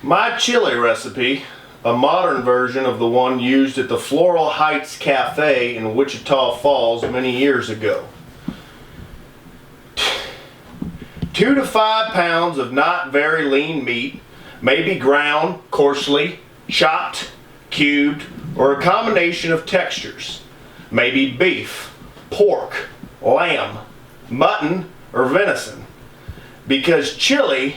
My chili recipe, a modern version of the one used at the Floral Heights Cafe in Wichita Falls many years ago. 2 to 5 pounds of not very lean meat, maybe ground, coarsely, chopped, cubed, or a combination of textures. Maybe beef, pork, lamb, mutton, or venison. Because chili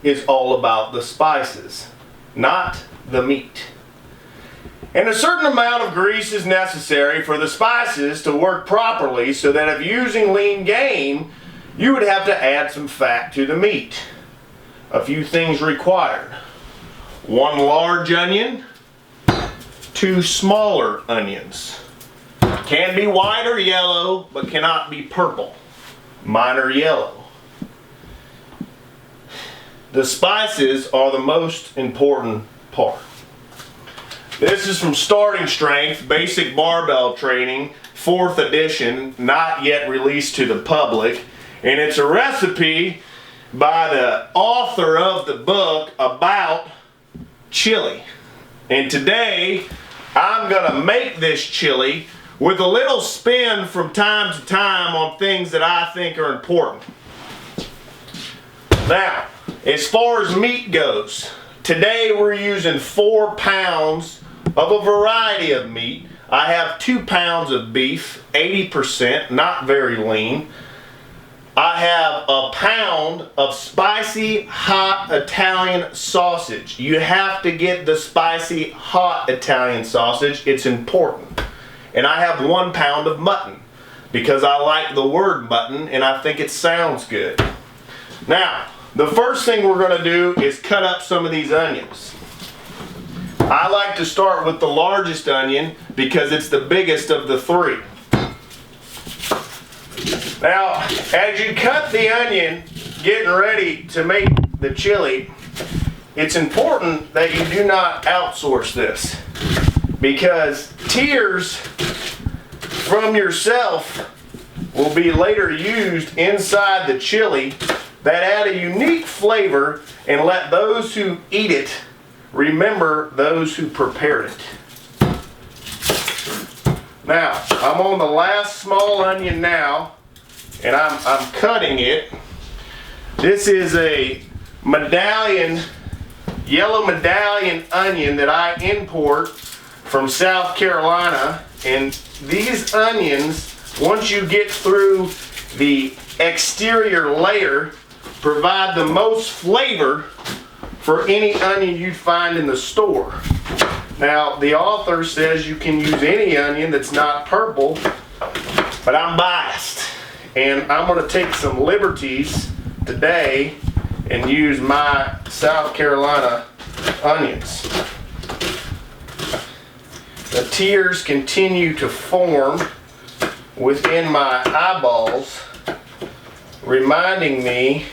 is all about the spices, not the meat. And a certain amount of grease is necessary for the spices to work properly, so that if using lean game, you would have to add some fat to the meat. A few things required. 1 large onion, 2 smaller onions. Can be white or yellow, but cannot be purple. Mine are yellow. The spices are the most important part. This is from Starting Strength, Basic Barbell Training, 4th edition, not yet released to the public. And it's a recipe by the author of the book about chili. And today, I'm gonna make this chili with a little spin from time to time on things that I think are important. Now, as far as meat goes, today we're using 4 pounds of a variety of meat. I have 2 pounds of beef, 80%, not very lean. I have a pound of spicy hot Italian sausage. You have to get the spicy hot Italian sausage, it's important. And I have 1 pound of mutton because I like the word mutton and I think it sounds good. Now, the first thing we're going to do is cut up some of these onions. I like to start with the largest onion because it's the biggest of the 3. Now, as you cut the onion, getting ready to make the chili, it's important that you do not outsource this, because tears from yourself will be later used inside the chili that add a unique flavor and let those who eat it remember those who prepared it. Now, I'm on the last small onion now, and I'm cutting it. This is a medallion, yellow medallion onion that I import from South Carolina. And these onions, once you get through the exterior layer, provide the most flavor for any onion you'd find in the store. Now, the author says you can use any onion that's not purple, but I'm biased. And I'm going to take some liberties today and use my South Carolina onions. The tears continue to form within my eyeballs, reminding me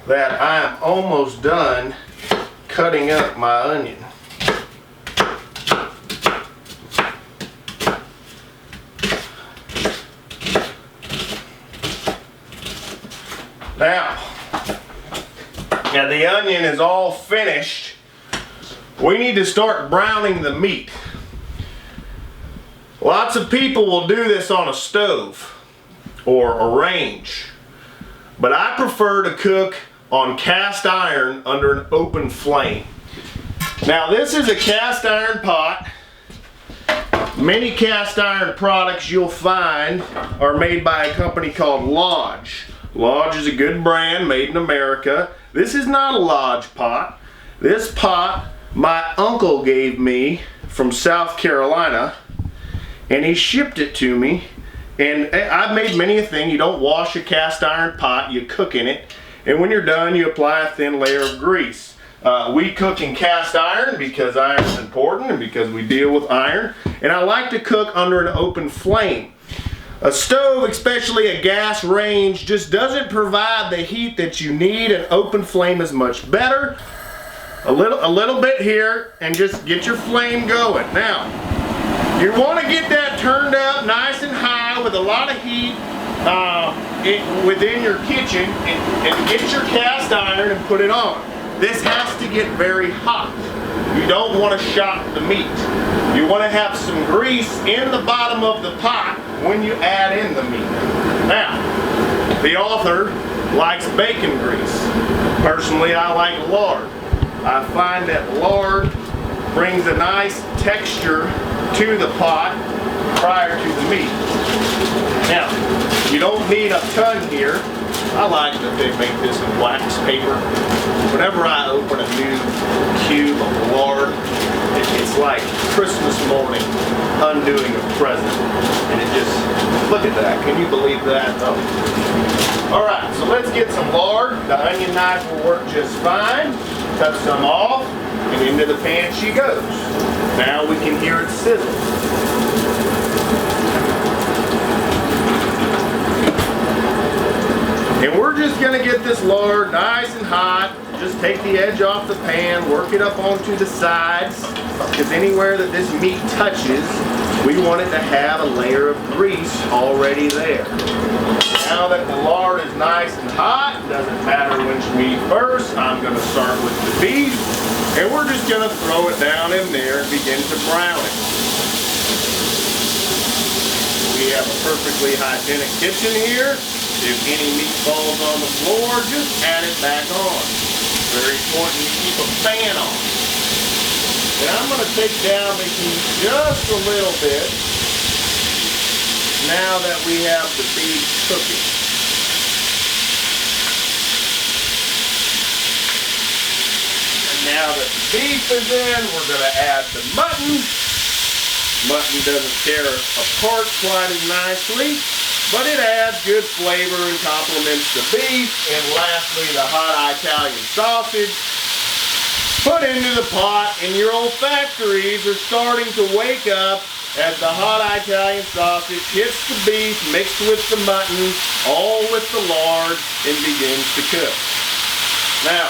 that I am almost done cutting up my onion. Now the onion is all finished. We need to start browning the meat. Lots of people will do this on a stove or a range, but I prefer to cook on cast iron under an open flame. Now this is a cast iron pot. Many cast iron products you'll find are made by a company called Lodge. Lodge is a good brand made in America. This is not a Lodge pot. This pot my uncle gave me from South Carolina, and he shipped it to me. And I've made many a thing. You don't wash a cast iron pot, you cook in it, and when you're done you apply a thin layer of grease. We cook in cast iron because iron is important and because we deal with iron, and I like to cook under an open flame. A stove, especially a gas range, just doesn't provide the heat that you need. An open flame is much better. A little bit here, and just get your flame going. Now, you want to get that turned up nice and high with a lot of heat within your kitchen, and get your cast iron and put it on. this has to get very hot. You don't want to shock the meat. You want to have some grease in the bottom of the pot when you add in the meat. Now, the author likes bacon grease. Personally, I like lard. I find that lard brings a nice texture to the pot prior to the meat. Now, you don't need a ton here. I like that they make this in wax paper. Whenever I open a new cube of lard, it's like Christmas morning undoing a present. And it just, look at that. Can you believe that? Alright, so let's get some lard. The onion knife will work just fine. Cut some off, and into the pan she goes. Now we can hear it sizzle. And we're just going to get this lard nice and hot. Just take the edge off the pan, work it up onto the sides, because anywhere that this meat touches, we want it to have a layer of grease already there. Now that the lard is nice and hot, doesn't matter which meat first, I'm going to start with the beef, and we're just going to throw it down in there and begin to brown it. We have a perfectly hygienic kitchen here. If any meat falls on the floor, just add it back on. Very important to keep a fan on. And I'm going to take down the heat just a little bit now that we have the beef cooking. And now that the beef is in, we're going to add the mutton. Mutton doesn't tear apart quite as nicely, but it adds good flavor and complements the beef. And lastly, the hot Italian sausage. Put into the pot, and your olfactories are starting to wake up as the hot Italian sausage hits the beef mixed with the mutton, all with the lard, and begins to cook. Now,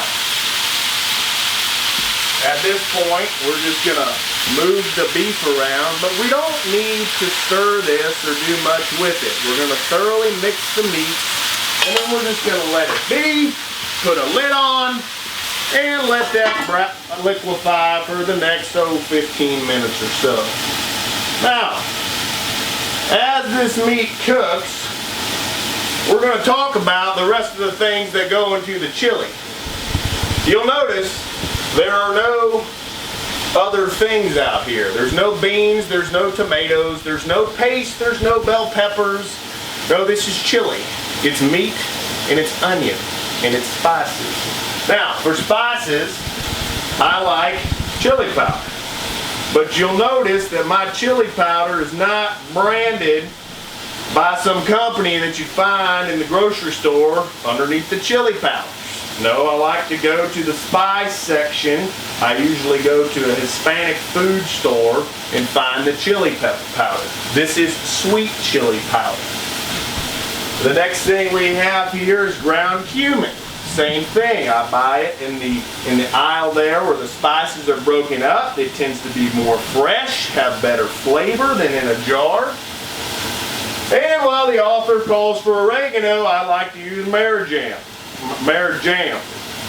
at this point, we're just going to move the beef around, but we don't need to stir this or do much with it. We're going to thoroughly mix the meat, and then we're just going to let it be, put a lid on, and let that liquefy for the next 15 minutes or so. Now, as this meat cooks, we're going to talk about the rest of the things that go into the chili. You'll notice there are no other things out here. There's no beans, there's no tomatoes, there's no paste, there's no bell peppers. No, this is chili. It's meat, and it's onion, and it's spices. Now, for spices, I like chili powder. But you'll notice that my chili powder is not branded by some company that you find in the grocery store underneath the chili powder. No, I like to go to the spice section. I usually go to a Hispanic food store and find the chili powder. This is sweet chili powder. The next thing we have here is ground cumin. Same thing. I buy it in the aisle there where the spices are broken up. It tends to be more fresh, have better flavor than in a jar. And while the author calls for oregano, I like to use Mayor Jam.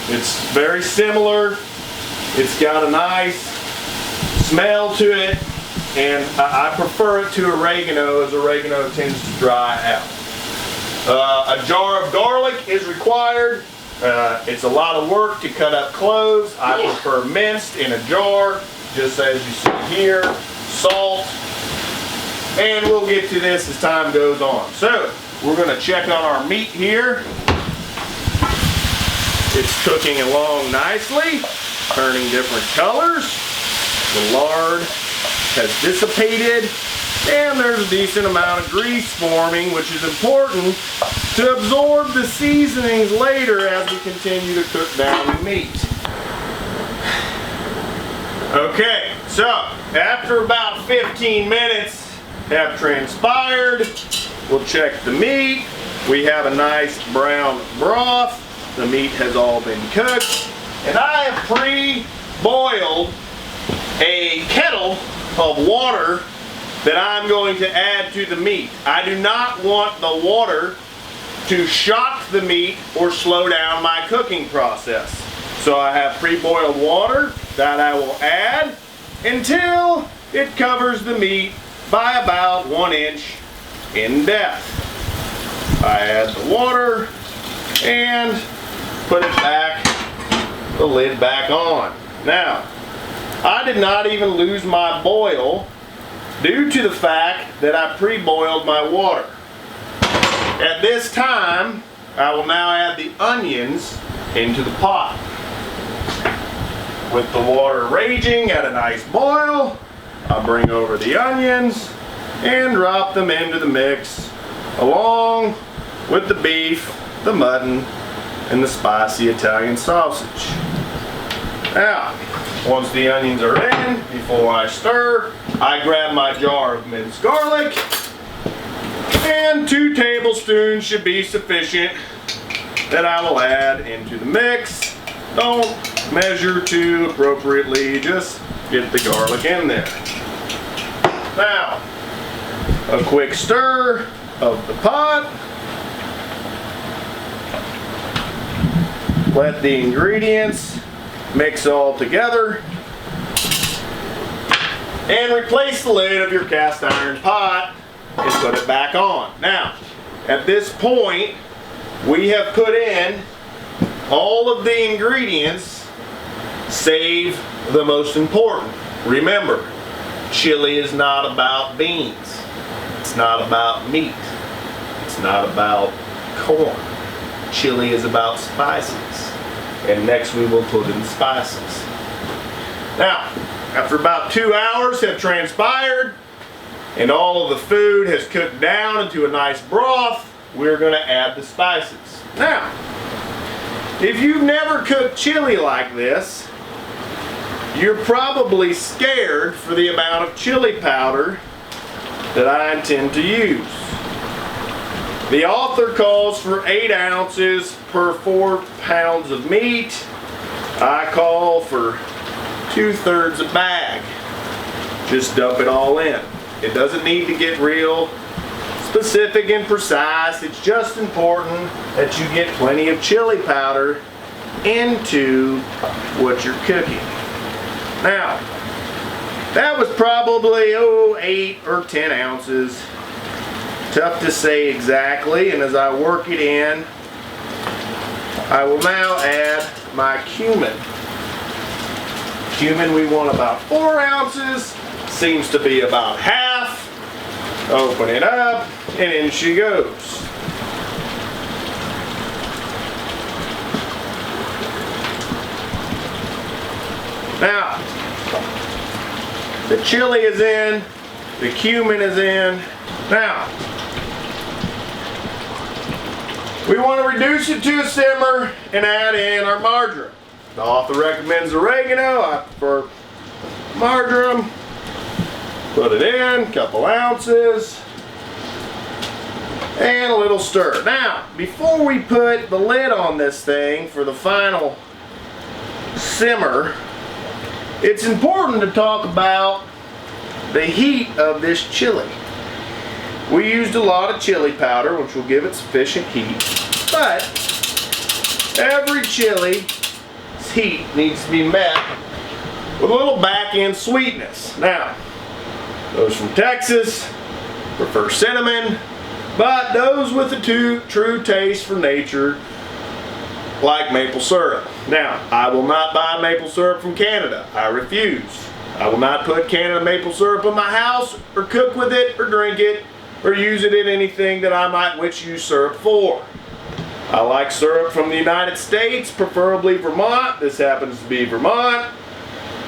It's very similar. It's got a nice smell to it, and I prefer it to oregano, as oregano tends to dry out. A jar of garlic is required. It's a lot of work to cut up cloves. I prefer minced in a jar, just as you see here. Salt, and we'll get to this as time goes on. So we're going to check on our meat here. It's cooking along nicely, turning different colors. The lard has dissipated, and there's a decent amount of grease forming, which is important to absorb the seasonings later as we continue to cook down the meat. Okay, so after about 15 minutes have transpired, we'll check the meat. We have a nice brown broth. The meat has all been cooked, and I have pre-boiled a kettle of water that I'm going to add to the meat. I do not want the water to shock the meat or slow down my cooking process. So I have pre-boiled water that I will add until it covers the meat by about 1 inch in depth. I add the water and put it back, the lid back on. Now, I did not even lose my boil due to the fact that I pre-boiled my water. At this time, I will now add the onions into the pot. With the water raging at a nice boil, I'll bring over the onions and drop them into the mix along with the beef, the mutton, and the spicy Italian sausage. Now, once the onions are in, before I stir, I grab my jar of minced garlic, and 2 tablespoons should be sufficient that I will add into the mix. Don't measure too appropriately, just get the garlic in there. Now, a quick stir of the pot. Let the ingredients mix all together. And replace the lid of your cast iron pot and put it back on. Now, at this point, we have put in all of the ingredients save the most important. Remember, chili is not about beans. It's not about meat. It's not about corn. Chili is about spices. And next we will put in spices. Now, after about 2 hours have transpired and all of the food has cooked down into a nice broth, we're going to add the spices. Now, if you've never cooked chili like this, you're probably scared for the amount of chili powder that I intend to use. The author calls for 8 ounces per 4 pounds of meat. I call for 2/3 a bag. Just dump it all in. It doesn't need to get real specific and precise. It's just important that you get plenty of chili powder into what you're cooking. Now, that was probably 8 or 10 ounces. Tough to say exactly, and as I work it in, I will now add my cumin. Cumin we want about 4 ounces, seems to be about half. Open it up, and in she goes. Now, the chili is in, the cumin is in. Now, we want to reduce it to a simmer and add in our marjoram. The author recommends oregano. I prefer marjoram. Put it in, couple ounces, and a little stir. Now, before we put the lid on this thing for the final simmer, it's important to talk about the heat of this chili. We used a lot of chili powder, which will give it sufficient heat, but every chili's heat needs to be met with a little back-end sweetness. Now, those from Texas prefer cinnamon, but those with a true taste for nature like maple syrup. Now, I will not buy maple syrup from Canada. I refuse. I will not put Canada maple syrup in my house or cook with it or drink it or use it in anything that I might wish use syrup for. I like syrup from the United States, preferably Vermont. This happens to be Vermont.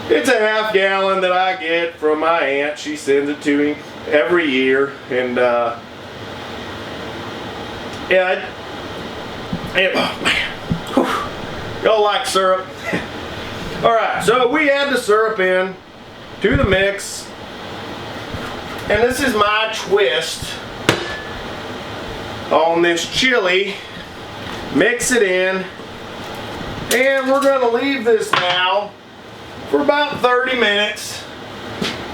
It's a half gallon that I get from my aunt. She sends it to me every year, and yeah, oh man, whew. Y'all like syrup? All right, so we add the syrup in to the mix, and this is my twist on this chili. Mix it in, and we're going to leave this now for about 30 minutes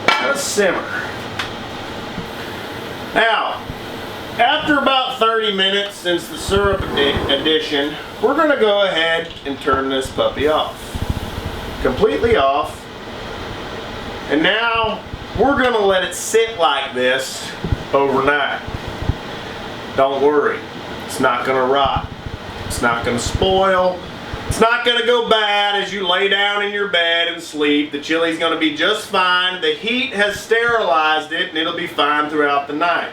to simmer. Now, after about 30 minutes since the syrup addition, we're gonna go ahead and turn this puppy off. Completely off. And now we're gonna let it sit like this overnight. Don't worry, it's not gonna rot. It's not gonna spoil. It's not gonna go bad as you lay down in your bed and sleep. The chili's gonna be just fine. The heat has sterilized it and it'll be fine throughout the night.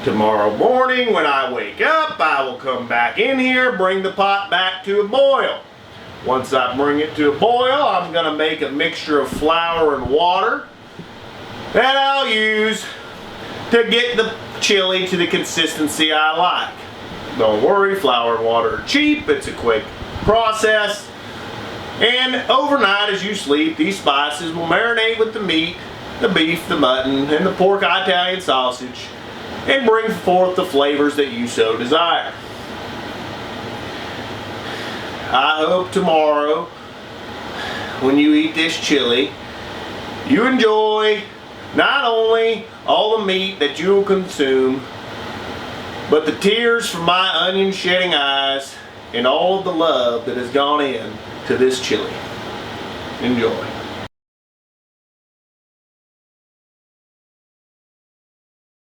Tomorrow morning when I wake up, I will come back in here, bring the pot back to a boil. Once I bring it to a boil, I'm gonna make a mixture of flour and water that I'll use to get the chili to the consistency I like. Don't worry, flour and water are cheap. It's a quick process. And overnight as you sleep, these spices will marinate with the meat, the beef, the mutton, and the pork Italian sausage, and bring forth the flavors that you so desire. I hope tomorrow, when you eat this chili, you enjoy not only all the meat that you will consume, but the tears from my onion shedding eyes and all of the love that has gone in to this chili. Enjoy.